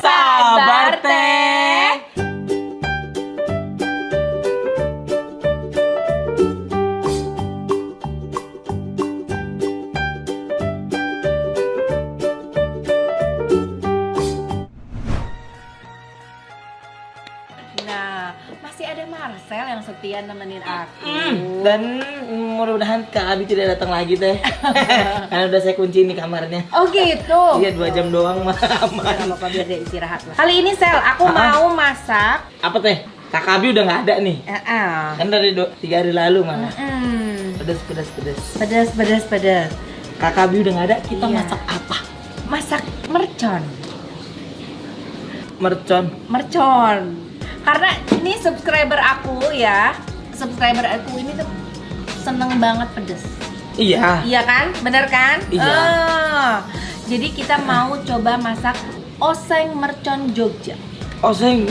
Sabar teh. Nah, masih ada Marcel yang setia nemenin aku. Dan mudah-mudahan Kak Abi tidak datang lagi teh. Karena udah saya kunci nih kamarnya. Oh gitu. Iya 2 jam doang mah aman. Gak apa-apa, biar dia istirahat lah. Kali ini Sel, aku mau masak. Apa teh? Kak Abi udah nggak ada nih. Kan dari 3 hari lalu malah. Pedes. Pedas. Kak Abi udah nggak ada. Kita Iya. masak apa? Masak mercon. Mercon. Karena ini subscriber aku ya. Subscriber aku ini tuh seneng banget pedes. Iya. Iya kan? Bener kan? Iya. Jadi kita mau coba masak oseng mercon Jogja. Oseng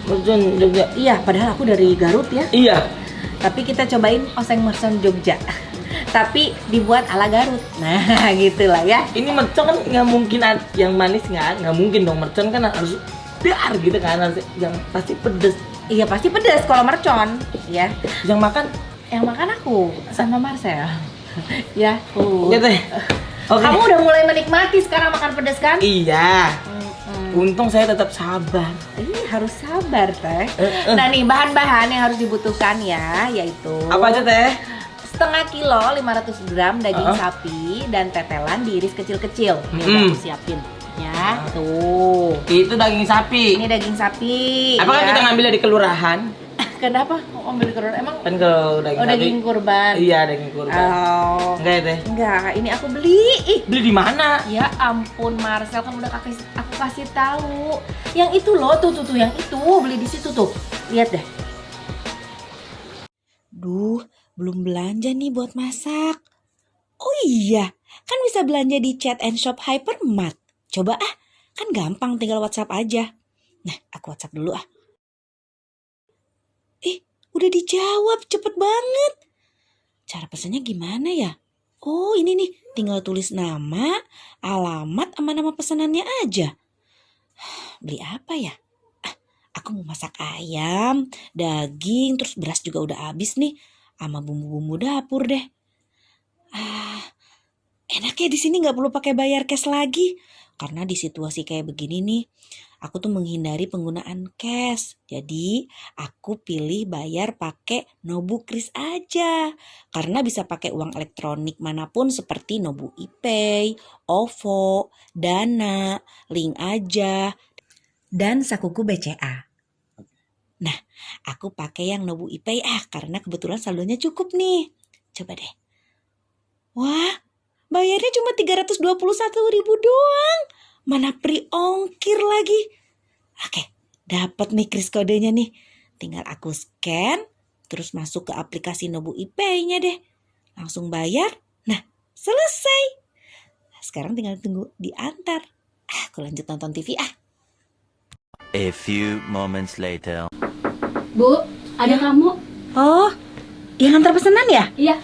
mercon Jogja. Iya, padahal aku dari Garut ya. Iya. Tapi kita cobain oseng mercon Jogja. Tapi dibuat ala Garut. Nah, gitulah ya. Ini mercon kan nggak mungkin yang manis, nggak mungkin dong. Mercon kan harus biar gitu kan, harus yang pasti pedes. Iya, pasti pedas kalau mercon, ya. Yang makan aku sama Marcel. Ya. ya teh. Oke. Kamu udah mulai menikmati sekarang makan pedas kan? Iya. Untung saya tetap sabar. Harus sabar teh. Nah nih bahan-bahan yang harus dibutuhkan ya, yaitu Apa aja teh? setengah kilo 500 gram daging sapi dan tetelan diiris kecil-kecil. Nih udah aku siapin ya. Tuh. Itu daging sapi. Ini daging sapi. Apakah ya. kita ngambil dari kelurahan? Kenapa? Kok ambil kerudung? Emang Kan kalau daging sapi. daging kurban. Iya, daging kurban. Oh. Enggak ya teh? Enggak, ini aku beli. Ih, Beli di mana? ya ampun Marcel, kan udah aku kasih tahu. Yang itu loh, tuh yang itu beli di situ tuh. Lihat deh. Duh, belum belanja nih buat masak. Oh iya, kan bisa belanja di Chat and Shop Hypermart. Coba kan gampang, tinggal WhatsApp aja. Nah, aku WhatsApp dulu udah dijawab, cepet banget. Cara pesannya gimana ya? Oh ini nih, tinggal tulis nama, alamat, sama nama pesanannya aja. Beli apa ya? Aku mau masak ayam, daging, terus beras juga udah habis nih, sama bumbu-bumbu dapur deh. Enaknya di sini nggak perlu pakai bayar cash lagi, karena di situasi kayak begini nih, aku tuh menghindari penggunaan cash. Jadi aku pilih bayar pakai Nobu Kris aja, karena bisa pakai uang elektronik manapun seperti Nobu iPay, OVO, Dana, Link aja, dan Sakuku BCA. Nah, aku pakai yang Nobu iPay karena kebetulan saldonya cukup nih. Coba deh. Wah, bayarnya cuma 321.000 doang. Mana pre-ongkir lagi. Oke, dapat nih kris kodenya nih. Tinggal aku scan, terus masuk ke aplikasi Nobu iPay-nya deh. Langsung bayar. Nah, selesai. Sekarang tinggal tunggu diantar. Aku lanjut nonton TV A few moments later. Bu, ada kamu? Oh, yang antar pesanan ya? Iya.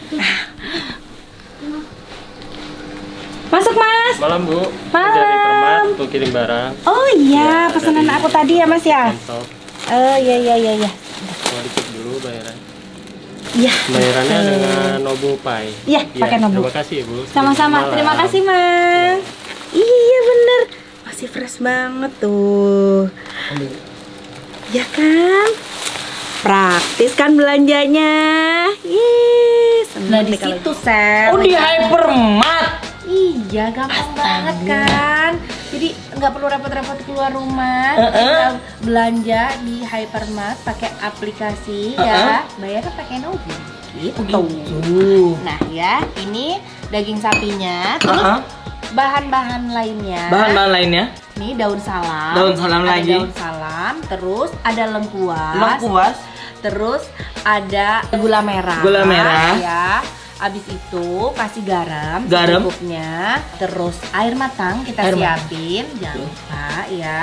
Masuk Mas. Malam Bu, Malam. dari Permat untuk kirim barang. Oh iya, Ya, pesanan dari aku tadi ya Mas ya? Kantor. Oh iya. Mau dicek dulu bayaran. Iya. Bayarannya dengan Nobu Pay. Iya, pakai Nobu. Terima kasih Bu. Sama-sama, Selamat terima malam. kasih Mas. Iya bener, masih fresh banget tuh. Ya kan? Praktis kan belanjanya. Seneng Nah di nih kalau situ Sel. Oh di Hypermart. Iya, gampang banget kan. Jadi nggak perlu repot-repot keluar rumah, tinggal belanja di Hypermart pakai aplikasi ya. Bayarnya pakai Nobu. Gitu. Nah ya, ini daging sapinya, terus bahan-bahan lainnya. Bahan-bahan lainnya? Nih daun salam. Daun salam ada lagi. Daun salam, terus ada lengkuas. Lengkuas. Terus ada gula merah. Gula merah. Ya. Abis itu kasih garam Garam. secukupnya. Terus air matang kita Air siapin. Jangan lupa ya.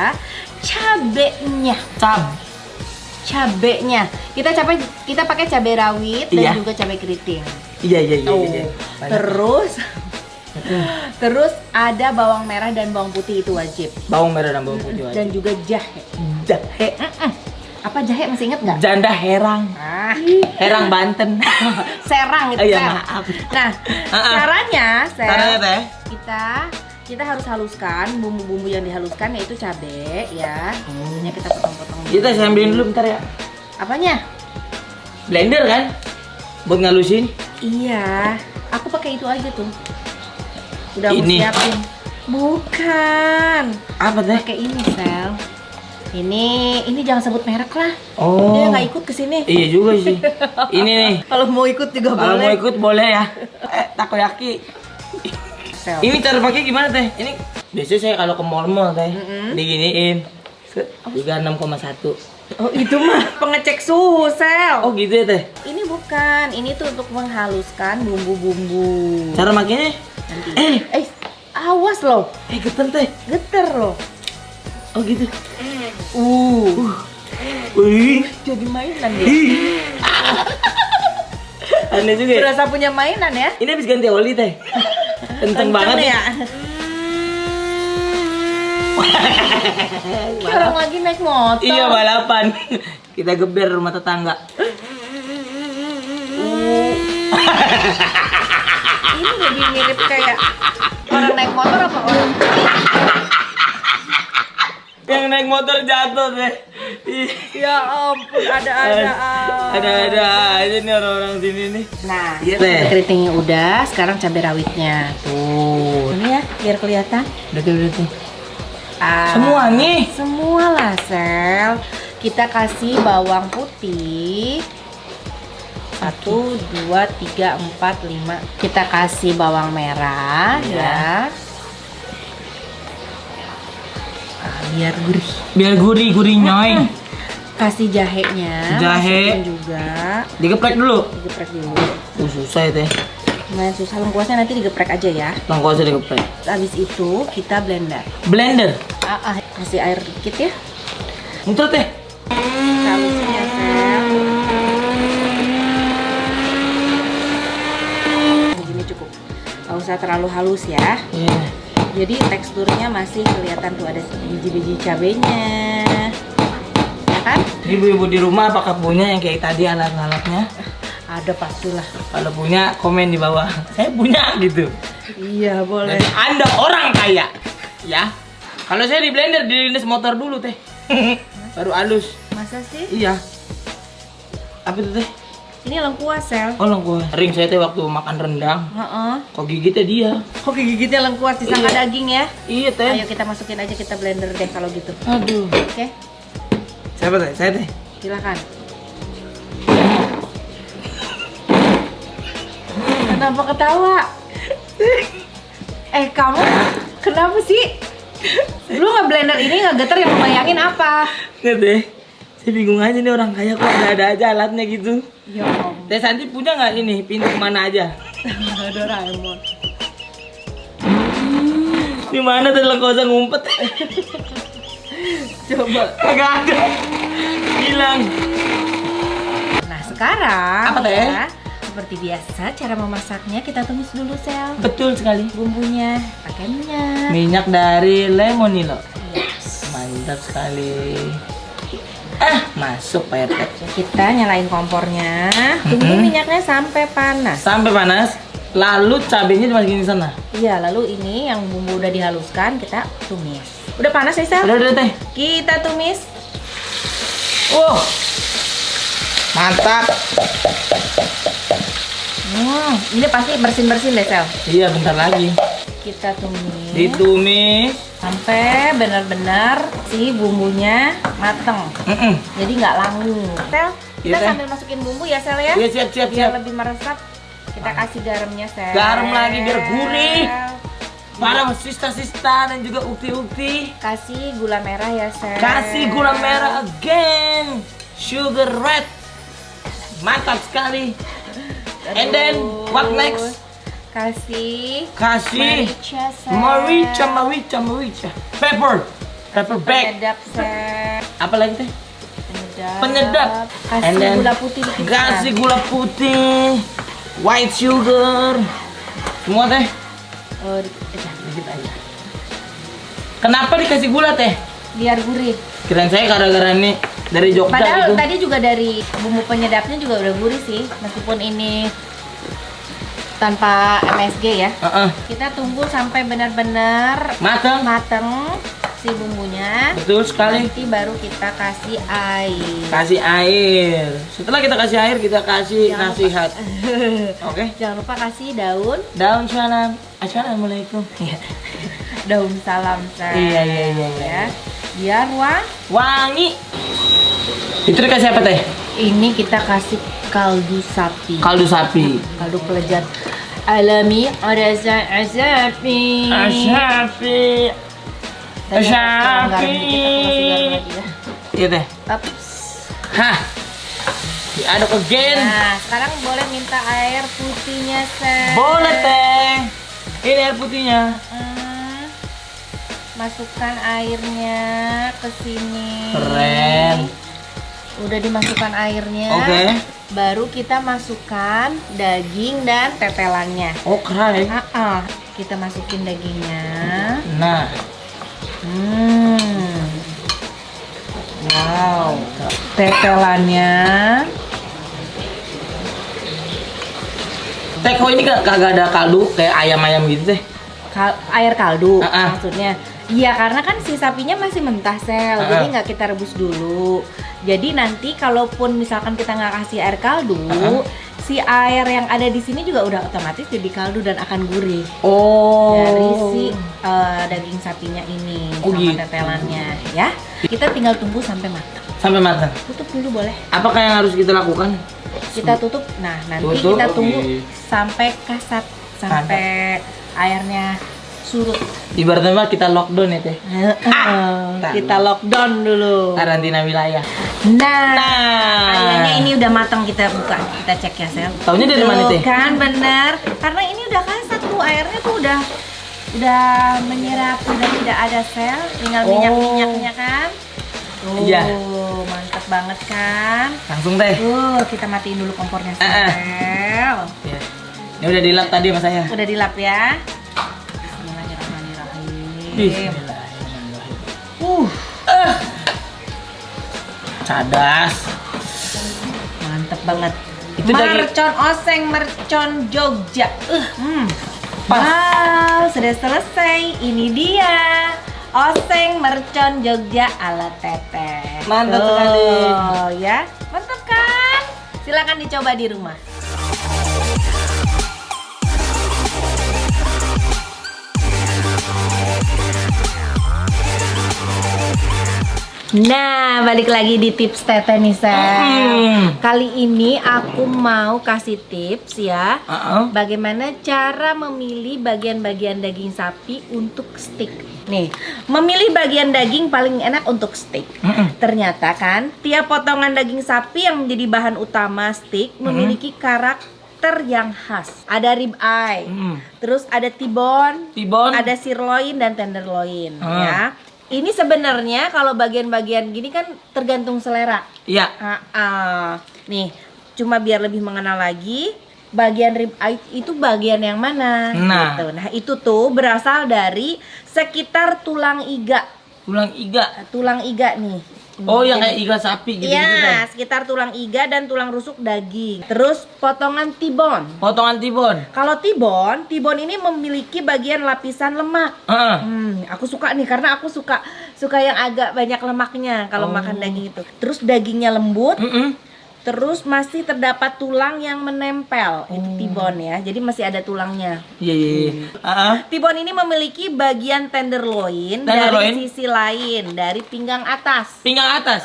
Cabenya. Cabenya. Kita pakai cabai rawit Iya. dan juga cabai keriting. Iya. Tuh. Banyak. Terus Terus ada bawang merah dan bawang putih itu wajib. Bawang merah dan bawang putih wajib. Dan juga jahe. Jahe. Apa jahe masih inget nggak? Janda herang. Ah, Herang Banten. serang gitu Iya, Sel. maaf. Nah, caranya, Sel, Caranya teh. kita harus haluskan bumbu-bumbu yang dihaluskan yaitu cabe ya. Bumbunya kita potong-potong. Kita saya ambilin dulu bentar ya. Apanya? Blender kan? Buat ngalusin. Iya, aku pakai itu aja tuh. Udah aku Ini. siapin. Bukan. Apa teh? Pakai ini, Sel. Ini jangan sebut merek lah. Oh. Dia nggak ikut ke sini. Iya juga sih. Ini nih. Kalau mau ikut juga Kalau boleh. mau ikut boleh ya. Takoyaki. Sel. Ini cara pakai gimana teh? Ini biasanya saya kalau ke mall-mall teh diginiin. 36,1. Oh, itu mah pengecek suhu, Sel. Oh gitu ya teh. Ini bukan. Ini tuh untuk menghaluskan bumbu-bumbu. Cara makainya? Nanti. Awas loh. Geter teh. Geter loh. Oh gitu. Wih, jadi mainan ya. Aneh juga ya. Berasa punya mainan ya. Ini habis ganti oli teh. Kenceng banget ya. Kayak orang lagi naik motor. Iya balapan. Kita geber rumah tetangga. Ini lebih mirip kayak orang naik motor apa orang? Yang naik motor jatuh teh. Ya ampun, ada-ada. Ada aja nih orang-orang sini nih. Nah, Iya teh. keritingnya udah, sekarang cabai rawitnya. Tuh. Ini ya, biar kelihatan. Udah tuh. Ah, Semua nih. Semua lah, Sel. Kita kasih bawang putih. 1, 2, 3, 4, 5. Kita kasih bawang merah ya. Biar gurih. Biar gurih nyoy. Kasih jahenya. Jahe. Masukin juga. Digeprek dulu. Digeprek dulu. Susah ya teh. Lumayan susah, lengkuasnya nanti digeprek aja ya. Lengkuasnya digeprek. Habis itu kita blender. Blender. Kasih air dikit ya. Muter teh. Halusin ya, Sel. Segini cukup. Gak usah terlalu halus ya. Iya. Jadi teksturnya masih kelihatan tuh ada biji-biji cabenya. Ya kan? Ini ibu-ibu di rumah apakah punya yang kayak tadi alat-alatnya? Ada pastilah. Kalau punya komen di bawah. Saya punya gitu. Iya, boleh. Dan Anda orang kaya. Ya. Kalau saya di blender dilindas motor dulu teh. Baru halus. Masa sih? Iya. Apa itu teh? Ini lengkuas, Sel. Oh lengkuas. Sering saya teh waktu makan rendang. Heeh. Kok gigitnya dia? Oke, gigitnya lengkuas disangka Iya. daging ya. Iya teh. Ayo kita masukin aja, kita blender deh kalau gitu. Aduh. Oke, Siapa teh? Saya teh. silakan. Kenapa ketawa? Kamu kenapa sih? Lu nggak blender ini nggak geter, yang lu bayangin apa? Nggak teh. Saya bingung aja nih orang kaya kok ada aja alatnya gitu. Ya ampun. Teh Santi punya nggak ini pintu kemana aja? Doraemon. Di mana teh lengkuasnya ngumpet? Coba. Kagak ada. Hilang. Nah sekarang Apa, Teh? ya, seperti biasa cara memasaknya kita tumis dulu, Sel. Betul sekali. Bumbunya pakai minyak. Minyak dari Lemonilo. Yes. Mantap sekali. Masuk Pak RT. Kita nyalain kompornya. Tunggu minyaknya sampai panas. Sampai panas. Lalu cabenya dimasukin di sana. Iya, lalu ini yang bumbu udah dihaluskan kita tumis. Udah panas ya, Sel? Udah teh. Kita tumis. Mantap. Ini pasti bersin-bersin deh, Sel. Iya bentar lagi. Kita tumis Ditumis. sampai benar-benar si bumbunya mateng. Jadi nggak langu. Sel, kita Iya, Teh. sambil masukin bumbu ya, Sel ya. Iya siap. Biar lebih meresap. Kita kasih garamnya, Sel. Garam lagi biar gurih. Para sista-sista dan juga ukti-ukti. Kasih gula merah ya, Sel. Kasih gula merah again. Sugar red. Mantap sekali. And then what next? Kasih Kasih merica, Sel. merica. Pepper bag. Penyedap, Sel. Apa lagi teh? And Penyedap. And Kasih then gula putih dikit. Kasih gula putih. White sugar. Semua teh. Oh, Dikit aja. Kenapa dikasih gula teh? biar gurih. Kirain saya gara-gara ini dari Jogja Padahal gitu. tadi juga dari bumbu penyedapnya juga udah gurih sih, meskipun ini tanpa MSG ya. Kita tunggu sampai benar-benar Mateng. mateng si bumbunya. Betul sekali. Nanti baru kita kasih air. Kasih air. Setelah kita kasih air, kita kasih Jangan nasihat. Oke. Jangan lupa kasih daun Daun salam. Assalamualaikum. daun salam Iya. ya. Biar Wangi. Itu dikasih apa teh? ini kita kasih kaldu sapi. Kaldu sapi. Kaldu pelejat alami rasa sapi. Sapi. Saya kurang garam dikit, aku kasih garam lagi ya. Iya teh. Ups. Hah. Diaduk again. Nah, sekarang boleh minta air putihnya, Seth. Boleh teh. Ini air putihnya. Masukkan airnya ke sini. Keren. Udah dimasukkan airnya. Oke. Baru kita masukkan daging dan tetelannya. Oh keren. Kita masukin dagingnya. Nah. Wow. Tetelannya. Teh kok ini kagak ada kaldu kayak ayam-ayam gitu teh? Air kaldu Ah. maksudnya. Iya, karena kan si sapinya masih mentah, Sel. Jadi nggak kita rebus dulu. Jadi nanti kalaupun misalkan kita nggak kasih air kaldu, si air yang ada di sini juga udah otomatis jadi kaldu dan akan gurih Oh. dari si daging sapinya ini Oh, sama gitu. tetelannya, ya. Kita tinggal tunggu sampai matang. Sampai matang. Tutup dulu boleh. Apakah yang harus kita lakukan? Kita tutup. Nah, nanti Tutup. kita tunggu Oke. sampai kasat, sampai airnya surut. Ibaratnya mah kita lockdown ya teh. Kita lockdown dulu. Karantina wilayah. Nah, kayaknya ini udah matang, kita buka, kita cek ya, Sel. Taunya dari mana, Tuh Teh? kan bener, karena ini udah kasat tuh, airnya tuh udah menyerap, udah tidak ada sel, tinggal minyak-minyaknya kan. Tuh, Iya. mantap banget kan. Langsung teh. Kita matiin dulu kompornya, Ah, ah. Sel. Ya. Ini udah dilap tadi sama saya. Udah dilap ya. Bismillahirrahmanirrahim. Bismillahirrahmanirrahim. Cadas. Mantep banget. Itu daging- Mercon oseng, mercon Jogja. Wow, sudah selesai. Ini dia oseng mercon Jogja ala Teteh. Mantap Tuh, sekali. ya, mantap kan? Silakan dicoba di rumah. Nah, balik lagi di tips Teteh nih, Sel. Kali ini aku mau kasih tips ya. Bagaimana cara memilih bagian-bagian daging sapi untuk steak. Nih, memilih bagian daging paling enak untuk steak. Ternyata kan, tiap potongan daging sapi yang menjadi bahan utama steak memiliki karakter yang khas. Ada rib eye, terus ada T-bone, ada sirloin dan tenderloin ya. Ini sebenarnya kalau bagian-bagian gini kan tergantung selera. Iya. Nih, cuma biar lebih mengenal lagi, bagian rib eye itu bagian yang mana? Nah. Gitu. Nah, itu tuh berasal dari sekitar tulang iga. Tulang iga nih. Oh, yang kayak iga sapi gitu. Iya, sekitar tulang iga dan tulang rusuk daging. Terus potongan T-bone. Potongan T-bone. Kalau T-bone ini memiliki bagian lapisan lemak. Aku suka nih karena aku suka yang agak banyak lemaknya kalau makan daging itu. Terus dagingnya lembut. Terus masih terdapat tulang yang menempel. Itu T-bone ya. Jadi masih ada tulangnya. Iya. T-bone ini memiliki bagian tenderloin dari sisi lain, dari pinggang atas. Pinggang atas.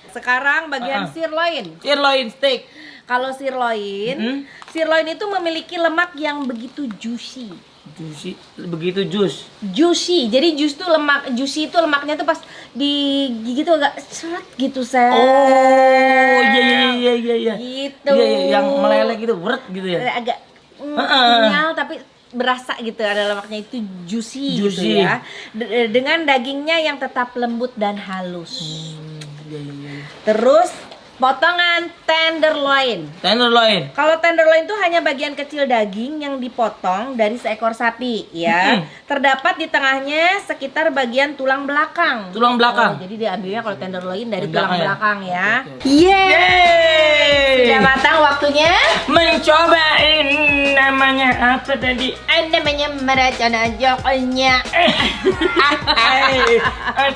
Sekarang bagian sirloin. Sirloin steak. Kalau sirloin itu memiliki lemak yang begitu juicy. Begitu jus. Juicy. Jadi juicy itu lemaknya tuh pas digigit tuh agak seret gitu, Sel. Oh, iya. Gitu. Iya, yang meleleh gitu, weret gitu ya. Agak kenyal tapi berasa gitu, ada lemaknya, itu juicy. Gitu ya. Dengan dagingnya yang tetap lembut dan halus. Terus potongan tenderloin. Tenderloin. Kalau tenderloin itu hanya bagian kecil daging yang dipotong dari seekor sapi, ya. Terdapat di tengahnya sekitar bagian tulang belakang. Tulang belakang. Oh, jadi diambilnya kalau tenderloin dari Dari tulang belakang ya? belakang ya. Yeay! Sudah matang waktunya. Mencobain namanya apa tadi? Namanya meracana joknya.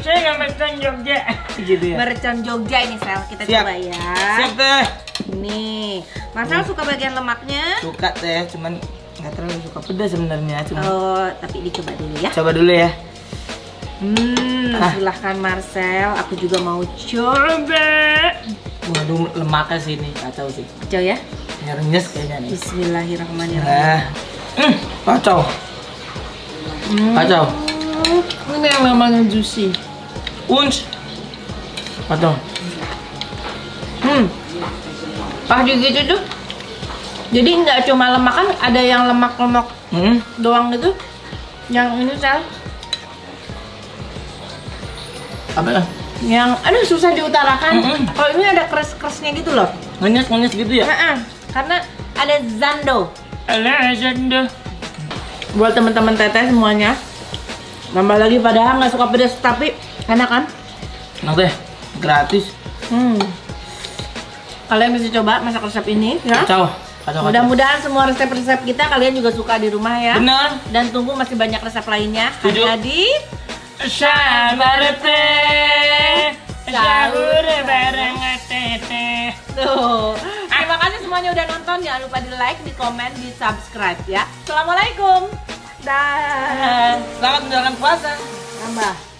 Saya nggak mercon Jogja. Gitu ya. Mercon Jogja ini Sel, kita Siap. coba ya. Siap teh. Nih, Marcel suka bagian lemaknya. Suka teh, cuman nggak terlalu suka pedas sebenarnya. Cuma Oh, tapi dicoba dulu ya. coba dulu ya. Silahkan Marcel, aku juga mau coba. Waduh, lemaknya sih ini kacau sih. Coba ya. Nyernyes kayaknya nih. Bismillahirrahmanirrahim. Nah, kacau. Kacau. Ini yang namanya juicy. Unch. Kacau. Pas gitu tuh. Jadi nggak cuma lemak, kan ada yang lemak-lemak doang gitu. Yang ini Sel, Apa ya? yang aduh susah diutarakan. Kalau ini ada keras-kerasnya gitu loh. Ngenyes gitu ya? Karena ada zando. Alah, janda. Buat teman-teman teteh semuanya, nambah lagi padahal nggak suka pedas tapi enak kan? Nah teh, gratis. Kalian bisa coba masak resep ini ya. Kacau. Kacau. Mudah-mudahan semua resep-resep kita kalian juga suka di rumah ya. Benar. Dan tunggu masih banyak resep lainnya. Setuju. Hanya di Sabar teh. Sahur bareng teteh. tuh. Terima kasih semuanya udah nonton. Jangan lupa di like, di komen, di subscribe ya. Assalamualaikum. Dah. Selamat menjalankan puasa. Tambah.